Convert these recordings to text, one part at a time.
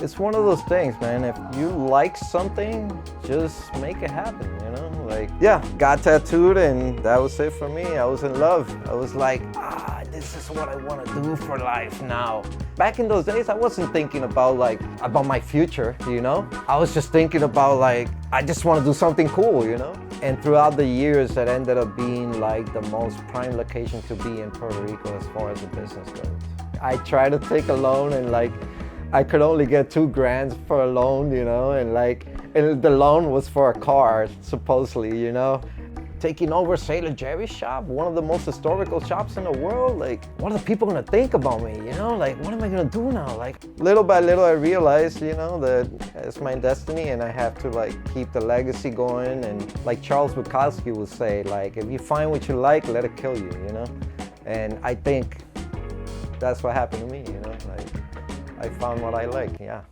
It's one of those things, man. If you like something, just make it happen, you know? Like, yeah, got tattooed and that was it for me. I was in love. I was like, this is what I want to do for life now. Back in those days, I wasn't thinking about my future, you know? I was just thinking about I just want to do something cool, you know? And throughout the years, that ended up being like the most prime location to be in Puerto Rico as far as the business goes. I tried to take a loan and I could only get $2,000 for a loan, you know, and the loan was for a car, supposedly, you know. Taking over Sailor Jerry's shop, one of the most historical shops in the world, what are the people gonna think about me, you know? What am I gonna do now? Little by little, I realized, you know, that it's my destiny and I have to keep the legacy going. And like Charles Bukowski would say, if you find what you like, let it kill you, you know? And I think that's what happened to me, you know? I found what I like, yeah.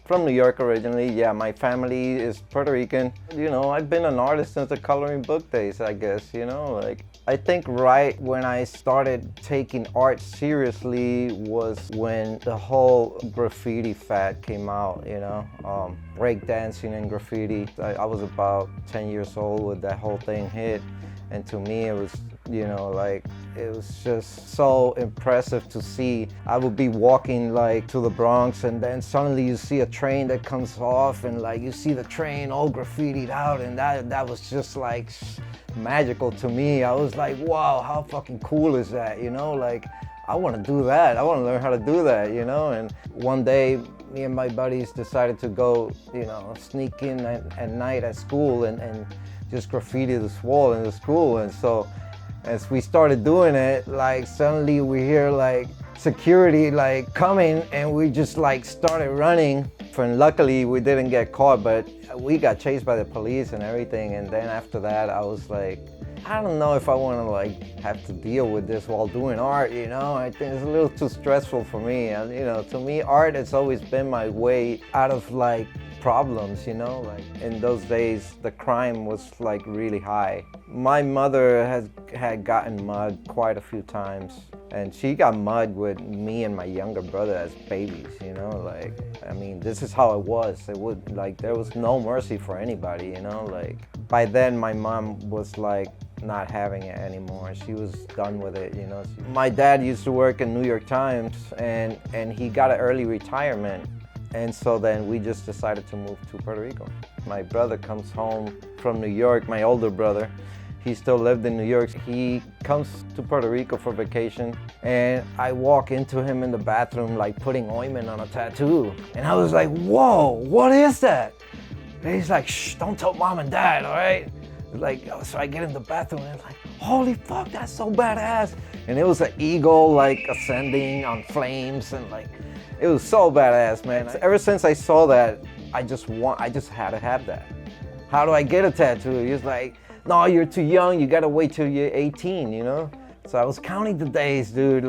From New York originally, yeah, my family is Puerto Rican. You know, I've been an artist since the coloring book days, I guess, you know? I think right when I started taking art seriously was when the whole graffiti fad came out, you know? Break dancing and graffiti. I was about 10 years old when that whole thing hit. And to me, it was, you know, it was just so impressive to see. I would be walking to the Bronx and then suddenly you see a train that comes off and you see the train all graffitied out, and that was just magical to me. I was like, wow, how fucking cool is that, you know? I want to do that. I want to learn how to do that, you know? And one day, me and my buddies decided to go, you know, sneak in at night at school and just graffiti this wall in the school. And so as we started doing it, suddenly we hear security coming, and we just started running. And luckily we didn't get caught, but we got chased by the police and everything. And then after that, I was like, I don't know if I want to have to deal with this while doing art, you know? I think it's a little too stressful for me. And you know, to me, art has always been my way out of problems, you know? In those days, the crime was really high. My mother had gotten mugged quite a few times, and she got mugged with me and my younger brother as babies, you know? I mean, this is how it was. It would, there was no mercy for anybody, you know? By then, my mom was not having it anymore. She was done with it, you know? My dad used to work in New York Times, and he got an early retirement. And so then we just decided to move to Puerto Rico. My brother comes home from New York, my older brother. He still lived in New York. He comes to Puerto Rico for vacation, and I walk into him in the bathroom putting ointment on a tattoo. And I was like, whoa, what is that? And he's like, shh, don't tell mom and dad, all right? So I get in the bathroom and it's holy fuck, that's so badass. And it was an eagle ascending on flames, and it was so badass, man. Ever since I saw that, I just had to have that. How do I get a tattoo? He was like, no, you're too young, you gotta wait till you're 18, you know? So I was counting the days, dude,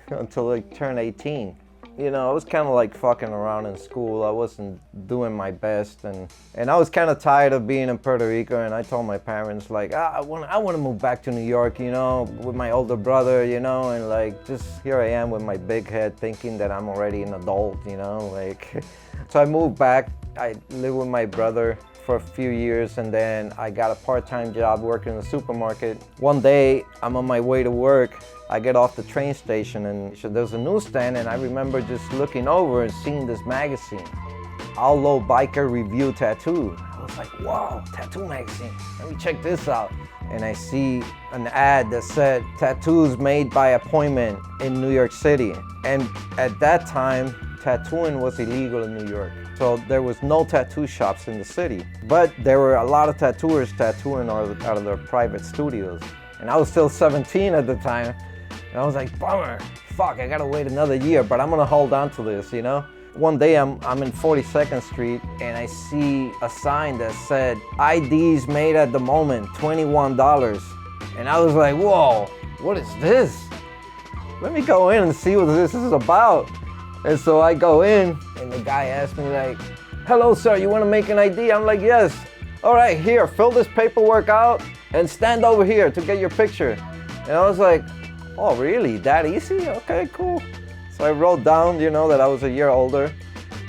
until I turned 18. You know, I was kind of fucking around in school. I wasn't doing my best, and I was kind of tired of being in Puerto Rico. And I told my parents I want to move back to New York, you know, with my older brother, you know, and just here I am with my big head thinking that I'm already an adult, you know, So I moved back. I lived with my brother for a few years, and then I got a part-time job working in a supermarket. One day, I'm on my way to work. I get off the train station, and there's a newsstand, and I remember just looking over and seeing this magazine, All Low Biker Review Tattoo. I was like, wow, tattoo magazine, let me check this out. And I see an ad that said, tattoos made by appointment in New York City. And at that time, tattooing was illegal in New York. So there was no tattoo shops in the city. But there were a lot of tattooers tattooing out of their private studios. And I was still 17 at the time. And I was like, bummer, fuck, I gotta wait another year, but I'm gonna hold on to this, you know? One day I'm in 42nd Street, and I see a sign that said, IDs made at the moment, $21. And I was like, whoa, what is this? Let me go in and see what this is about. And so I go in, and the guy asked me hello sir, you wanna make an ID? I'm like, yes. All right, here, fill this paperwork out and stand over here to get your picture. And I was like, Oh, really? That easy? Okay, cool. So I wrote down, that I was a year older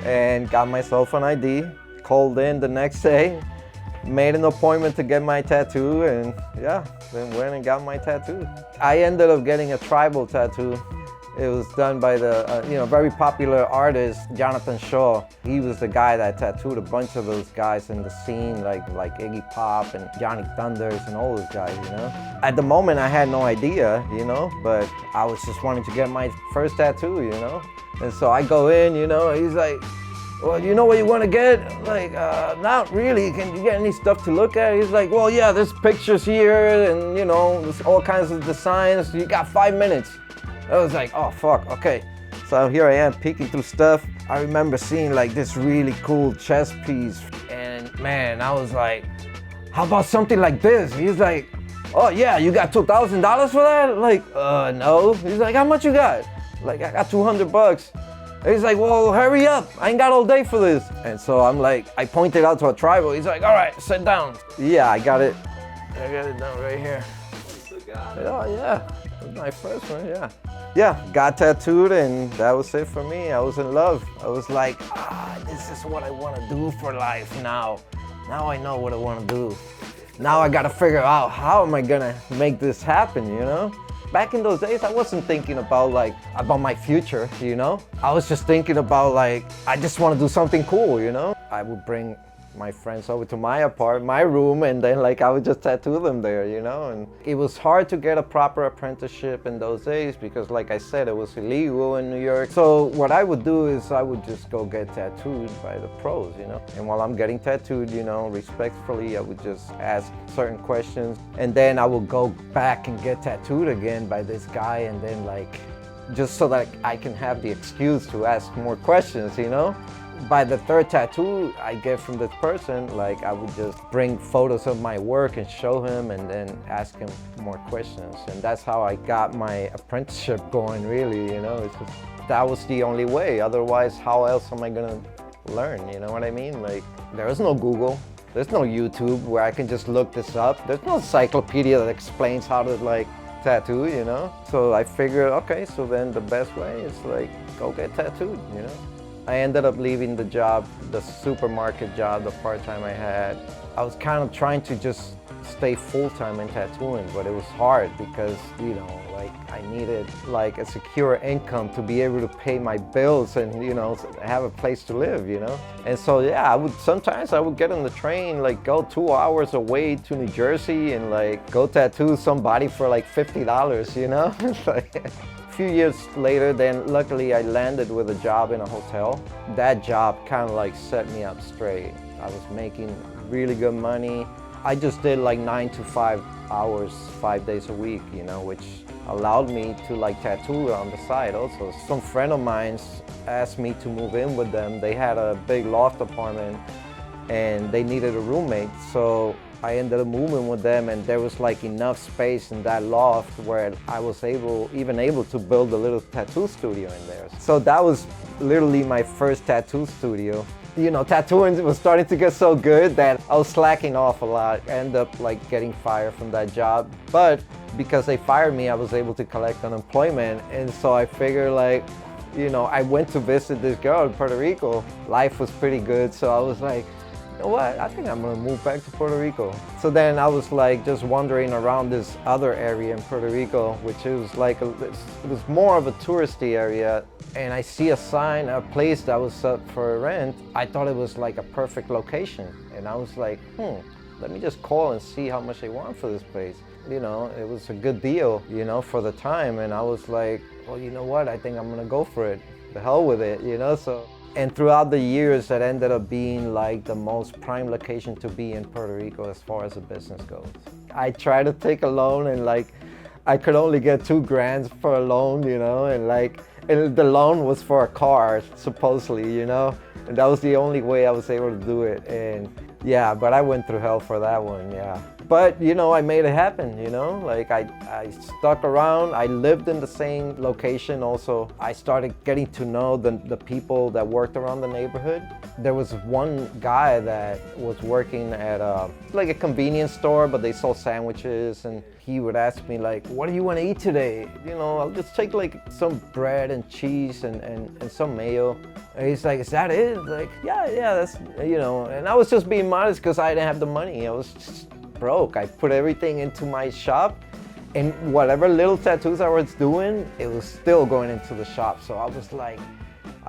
and got myself an ID, called in the next day, made an appointment to get my tattoo, and yeah, then went and got my tattoo. I ended up getting a tribal tattoo. It was done by the very popular artist Jonathan Shaw. He was the guy that tattooed a bunch of those guys in the scene, like Iggy Pop and Johnny Thunders and all those guys. At the moment, I had no idea, but I was just wanting to get my first tattoo, And so I go in, he's like, well, you know what you want to get? Like, not really. Can you get any stuff to look at? He's like, well, yeah, there's pictures here and, there's all kinds of designs. You got 5 minutes. I was like, oh, fuck, okay. So here I am peeking through stuff. I remember seeing like this really cool chess piece. And man, I was like, how about something like this? He's like, oh yeah, you got $2,000 for that? Like, no. He's like, how much you got? Like, I got $200. He's like, well, hurry up. I ain't got all day for this. And so I'm like, I pointed out to a tribal. He's like, all right, sit down. Yeah, I got it. I got it down right here. Oh yeah, that was my first one, yeah. Yeah, got tattooed and that was it for me. I was in love. I was like, this is what I want to do for life now. Now I know what I want to do. Now I got to figure out how am I going to make this happen, Back in those days, I wasn't thinking about my future, I was just thinking about I just want to do something cool, I would bring my friends over to my room, and then I would just tattoo them there, and it was hard to get a proper apprenticeship in those days because like I said, it was illegal in New York. So what I would do is I would just go get tattooed by the pros, and while I'm getting tattooed, respectfully, I would just ask certain questions, and then I would go back and get tattooed again by this guy, and then just so that I can have the excuse to ask more questions, By the third tattoo I get from this person, I would just bring photos of my work and show him and then ask him more questions. And that's how I got my apprenticeship going, really, It's just, that was the only way. Otherwise, how else am I gonna learn, you know what I mean? There is no Google, there's no YouTube where I can just look this up. There's no encyclopedia that explains how to tattoo, So I figured, okay, so then the best way is go get tattooed, I ended up leaving the job, the supermarket job, the part-time I had. I was kind of trying to just stay full-time in tattooing, but it was hard because, I needed a secure income to be able to pay my bills and, have a place to live, And so, yeah, sometimes I would get on the train, go 2 hours away to New Jersey and go tattoo somebody for $50, A few years later, then luckily I landed with a job in a hotel. That job kind of set me up straight. I was making really good money. I just did 9 to 5 hours, 5 days a week, which allowed me to tattoo on the side also. Some friend of mine asked me to move in with them. They had a big loft apartment and they needed a roommate. So I ended up moving with them, and there was enough space in that loft where I was even able to build a little tattoo studio in there. So that was literally my first tattoo studio. Tattooing was starting to get so good that I was slacking off a lot. I ended up getting fired from that job. But because they fired me, I was able to collect unemployment. And so I figured I went to visit this girl in Puerto Rico. Life was pretty good, so I was like, you know what, I think I'm gonna move back to Puerto Rico. So then I was just wandering around this other area in Puerto Rico, which is it was more of a touristy area. And I see a sign, a place that was up for rent. I thought it was a perfect location. And I was like, let me just call and see how much they want for this place. It was a good deal, for the time. And I was like, well, you know what, I think I'm gonna go for it. The hell with it, so. And throughout the years, that ended up being the most prime location to be in Puerto Rico as far as the business goes. I tried to take a loan and I could only get $2,000 for a loan, and the loan was for a car, supposedly, and that was the only way I was able to do it. And yeah, but I went through hell for that one, yeah. But, I made it happen, I stuck around. I lived in the same location also. I started getting to know the people that worked around the neighborhood. There was one guy that was working at a convenience store, but they sold sandwiches, and he would ask me like, what do you want to eat today? You know, I'll just take like some bread and cheese and some mayo. And he's like, is that it? Like, yeah, that's, you know. And I was just being modest because I didn't have the money. I was just broke. I put everything into my shop, and whatever little tattoos I was doing, it was still going into the shop. So I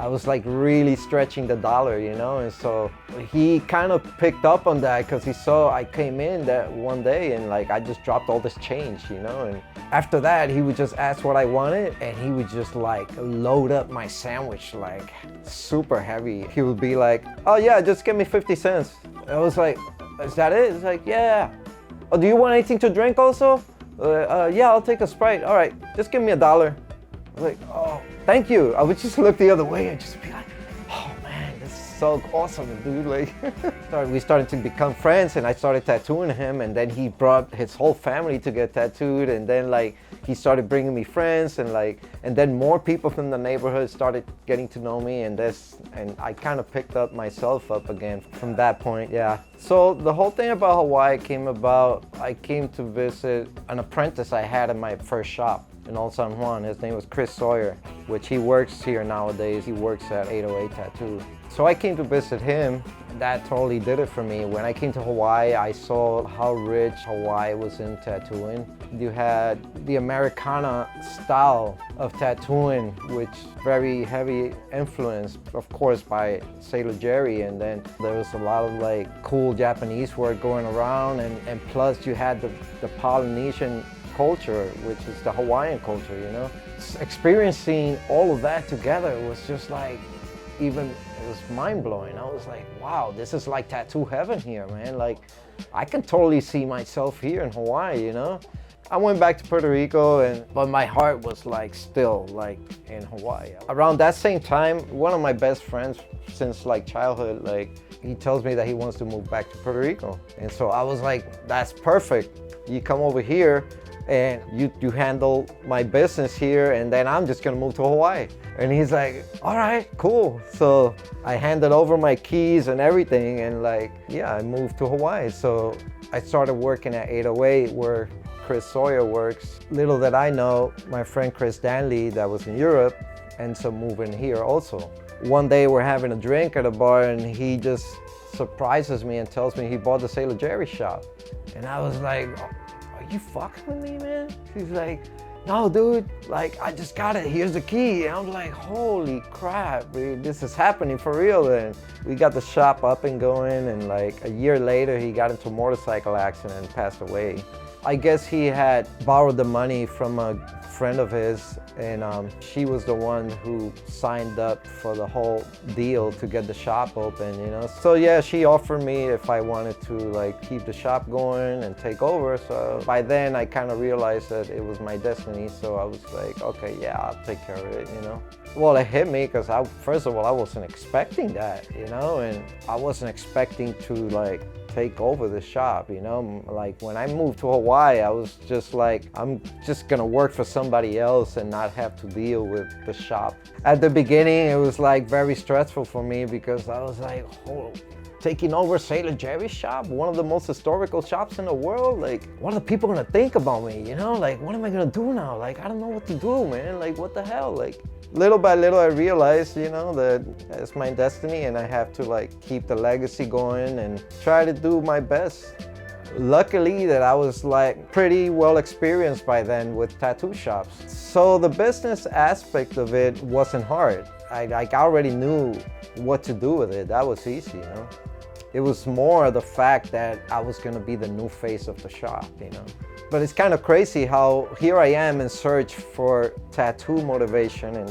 was like really stretching the dollar, you know? And so he kind of picked up on that because he saw I came in that one day and like I just dropped all this change, you know? And after that, he would just ask what I wanted and he would just like load up my sandwich like super heavy. He would be like, oh yeah, just give me 50 cents. I was like, is that it? It's like, yeah. Oh, do you want anything to drink also? Yeah, I'll take a Sprite. All right, just give me $1. I was like, oh, thank you. I would just look the other way and just be like, oh man, this is so awesome, dude. Like, we started to become friends and I started tattooing him, and then he brought his whole family to get tattooed, and then like he started bringing me friends, and then more people from the neighborhood started getting to know me, and I kind of picked up myself up again from that point, yeah. So the whole thing about Hawaii came about, I came to visit an apprentice I had in my first shop in Old San Juan. His name was Chris Sawyer, which he works here nowadays. He works at 808 Tattoo. So I came to visit him. That totally did it for me. When I came to Hawaii, I saw how rich Hawaii was in tattooing. You had the Americana style of tattooing, which very heavy influence, of course, by Sailor Jerry. And then there was a lot of like cool Japanese work going around. And plus you had the Polynesian culture, which is the Hawaiian culture, you know? Experiencing all of that together was just like, it was mind-blowing. I was like, wow, this is like tattoo heaven here, man. Like, I can totally see myself here in Hawaii, you know? I went back to Puerto Rico, but my heart was like still like in Hawaii. Around that same time, one of my best friends since like childhood, like he tells me that he wants to move back to Puerto Rico. And so I was like, that's perfect. You come over here and you handle my business here, and then I'm just gonna move to Hawaii. And he's like, all right, cool. So I handed over my keys and everything, and like, yeah, I moved to Hawaii. So I started working at 808 where Chris Sawyer works. Little that I know, my friend Chris Danley that was in Europe ends up moving here also. One day we're having a drink at a bar and he just surprises me and tells me he bought the Sailor Jerry shop. And I was like, are you fucking with me, man? He's like, no, dude, like, I just got it. Here's the key. And I'm like, holy crap, dude, this is happening for real. And we got the shop up and going, and like a year later, he got into a motorcycle accident and passed away. I guess he had borrowed the money from a friend of his, and she was the one who signed up for the whole deal to get the shop open, you know. So yeah, she offered me if I wanted to like keep the shop going and take over. So by then I kind of realized that it was my destiny. So I was like, okay, yeah, I'll take care of it, you know. Well, it hit me because first of all, I wasn't expecting that, you know, and I wasn't expecting to like take over the shop, you know. Like when I moved to Hawaii, I was just like, I'm just gonna work for somebody else and not have to deal with the shop. At the beginning, it was like very stressful for me because I was like, oh, taking over Sailor Jerry's shop, one of the most historical shops in the world. Like, what are the people gonna think about me, you know? Like, what am I gonna do now? Like, I don't know what to do, man. Like, what the hell? Like, little by little, I realized, you know, that it's my destiny and I have to like keep the legacy going and try to do my best. Luckily that I was like pretty well experienced by then with tattoo shops. So the business aspect of it wasn't hard. I already knew what to do with it. That was easy, you know. It was more the fact that I was gonna be the new face of the shop, you know. But it's kind of crazy how here I am in search for tattoo motivation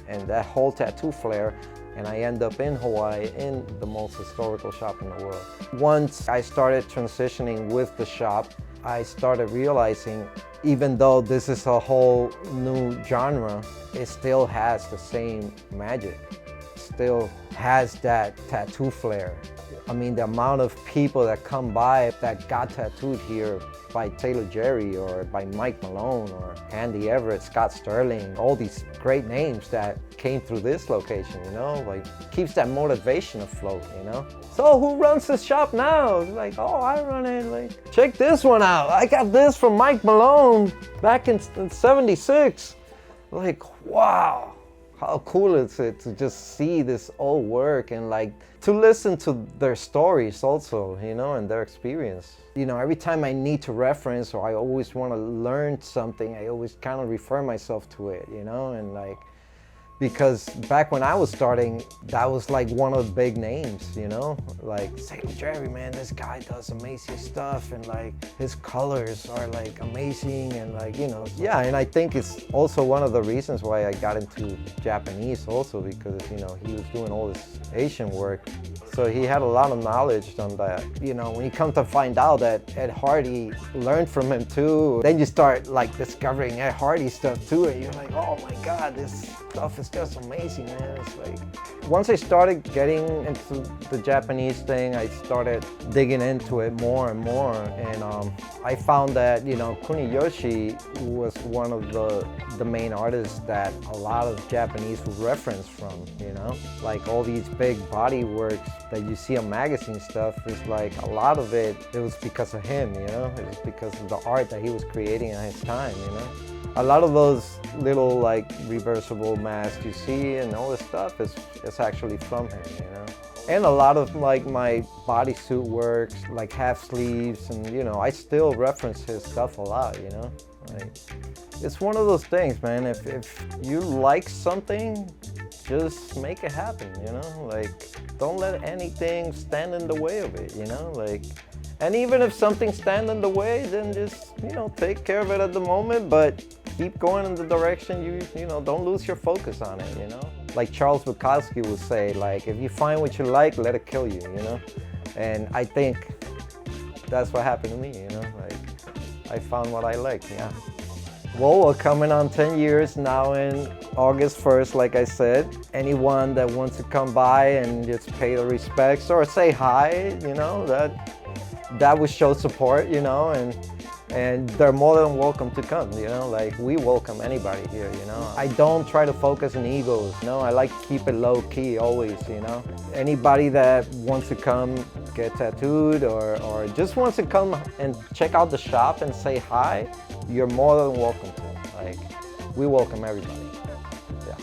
and that whole tattoo flair, and I end up in Hawaii in the most historical shop in the world. Once I started transitioning with the shop, I started realizing even though this is a whole new genre, it still has the same magic. It still has that tattoo flair. I mean, the amount of people that come by that got tattooed here by Taylor Jerry or by Mike Malone or Andy Everett, Scott Sterling, all these great names that came through this location, you know, like keeps that motivation afloat, you know. So who runs the shop now? It's like, oh, I run it, like, check this one out. I got this from Mike Malone back in '76. Like, wow. How cool is it to just see this old work and like to listen to their stories also, you know, and their experience. You know, every time I need to reference or I always want to learn something, I always kind of refer myself to it, you know, and like, because back when I was starting, that was like one of the big names, you know, like Taylor Jerry, man, this guy does amazing stuff and like his colors are like amazing and like, you know, yeah. And I think it's also one of the reasons why I got into Japanese also, because, you know, he was doing all this Asian work. So he had a lot of knowledge on that. You know, when you come to find out that Ed Hardy learned from him too, then you start like discovering Ed Hardy stuff too, and you're like, oh my God, this stuff is just amazing, man. It's like, once I started getting into the Japanese thing, I started digging into it more and more, and I found that, you know, Kuniyoshi was one of the main artists that a lot of Japanese would reference from, you know, like all these big body works that you see on magazine stuff is like a lot of it was because of him, you know, it was because of the art that he was creating at his time, you know. A lot of those little like reversible masks you see and all this stuff is actually from him, you know. And a lot of like my bodysuit works, like half sleeves, and you know, I still reference his stuff a lot, you know. Like, it's one of those things, man. If you like something, just make it happen, you know. Like, don't let anything stand in the way of it, you know. Like, and even if something stands in the way, then just, you know, take care of it at the moment, but keep going in the direction you know, don't lose your focus on it, you know. Like Charles Bukowski would say, like, if you find what you like, let it kill you, you know. And I think that's what happened to me, you know. Like, I found what I liked, yeah. Well, we're coming on 10 years now in August 1st, like I said. Anyone that wants to come by and just pay the respects or say hi, you know, that would show support, you know, and they're more than welcome to come, you know, like we welcome anybody here, you know. I don't try to focus on egos, you know, I like to keep it low key always, you know. Anybody that wants to come get tattooed or just wants to come and check out the shop and say hi, you're more than welcome to. Like, we welcome everybody, yeah.